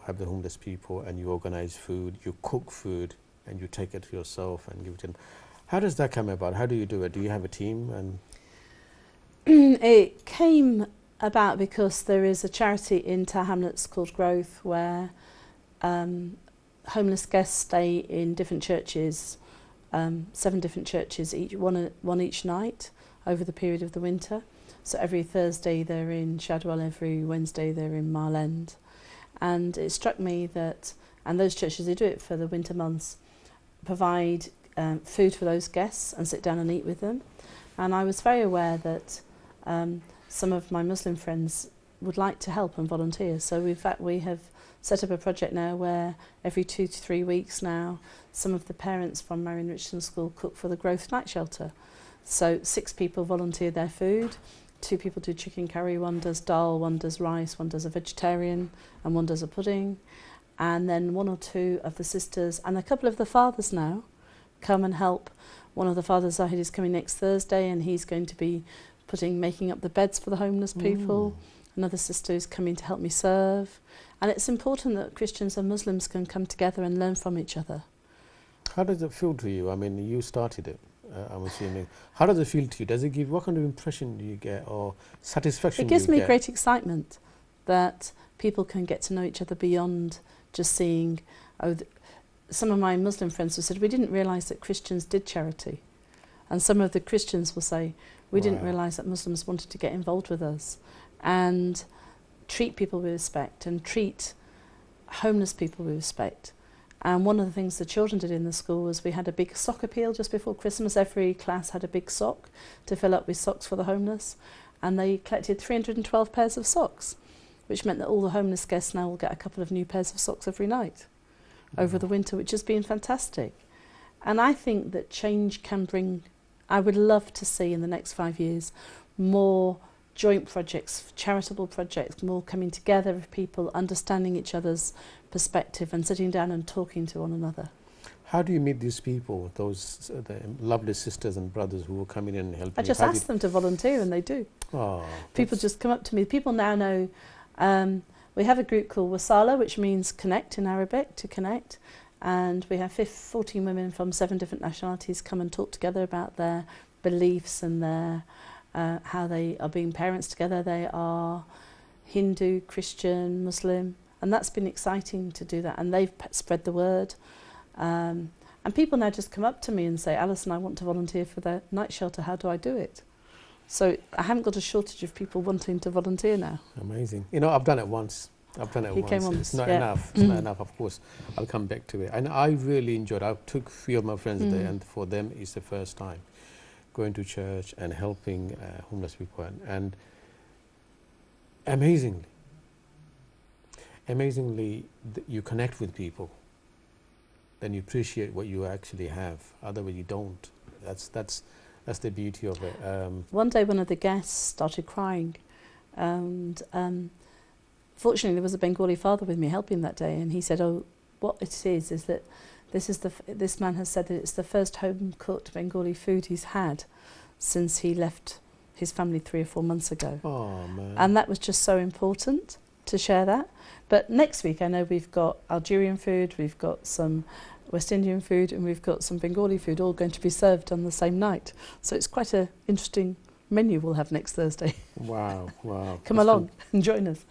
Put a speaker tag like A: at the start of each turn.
A: have the homeless people, and you organize food, you cook food, and you take it to yourself and give it to them. How does that come about? How do you do it? Do you have a team? And
B: It came about because there is a charity in Tower Hamlets called Growth where homeless guests stay in different churches, 7 different churches, one each night over the period of the winter. So every Thursday they're in Shadwell, every Wednesday they're in Mile End. And it struck me that, and those churches, they do it for the winter months, provide food for those guests and sit down and eat with them. And I was very aware that some of my Muslim friends would like to help and volunteer. So we have set up a project now where every 2 to 3 weeks now, some of the parents from Marion Richardson School cook for the Growth Night Shelter. So 6 people volunteer their food, 2 people do chicken curry, one does dal, one does rice, one does a vegetarian, and one does a pudding. And then 1 or 2 of the sisters and a couple of the fathers now come and help. One of the fathers, Zahid, is coming next Thursday, and he's going to be making up the beds for the homeless people. Another sister is coming to help me serve. And it's important that Christians and Muslims can come together and learn from each other.
A: how does it feel to you? I mean, you started it, I'm assuming. How does it feel to you? Does it give, what kind of impression do you get, or satisfaction
B: It gives
A: do you
B: me
A: get?
B: great excitement that people can get to know each other beyond just seeing, some of my Muslim friends have said, we didn't realise that Christians did charity. And some of the Christians will say, we didn't realise that Muslims wanted to get involved with us and treat people with respect and treat homeless people with respect. And one of the things the children did in the school was we had a big sock appeal just before Christmas. Every class had a big sock to fill up with socks for the homeless. And they collected 312 pairs of socks, which meant that all the homeless guests now will get a couple of new pairs of socks every night over the winter, which has been fantastic. And I think that change can bring, I would love to see in the next 5 years more joint projects, charitable projects, more coming together of people, understanding each other's perspective and sitting down and talking to one another.
A: How do you meet these people, those the lovely sisters and brothers who will come in and help you?
B: I just ask them to volunteer and they do.
A: Oh,
B: People just come up to me. People now know, we have a group called Wasala, which means connect in Arabic, to connect. And we have 14 women from 7 different nationalities come and talk together about their beliefs and their how they are being parents together. They are Hindu, Christian, Muslim, and that's been exciting to do that. And they've spread the word. And people now just come up to me and say, Alison, I want to volunteer for the night shelter. How do I do it? So I haven't got a shortage of people wanting to volunteer now.
A: amazing. You know, I've done it once.
B: He came once,
A: It's not
B: yeah.
A: enough. It's not enough, of course. I'll come back to it. And I really enjoyed it. I took a few of my friends there, and for them, it's the first time going to church and helping homeless people. And amazingly, you connect with people. Then you appreciate what you actually have. Otherwise, you don't. That's the beauty of it.
B: One day, one of the guests started crying, and fortunately, there was a Bengali father with me helping that day, and he said, "Oh, what it is that this man has said that it's the first home-cooked Bengali food he's had since he left his family 3 or 4 months ago."
A: Oh man!
B: And that was just so important to share that. But next week, I know we've got Algerian food, we've got some West Indian food, and we've got some Bengali food, all going to be served on the same night. So it's quite an interesting menu we'll have next Thursday.
A: Wow!
B: Come
A: That's
B: along and join us.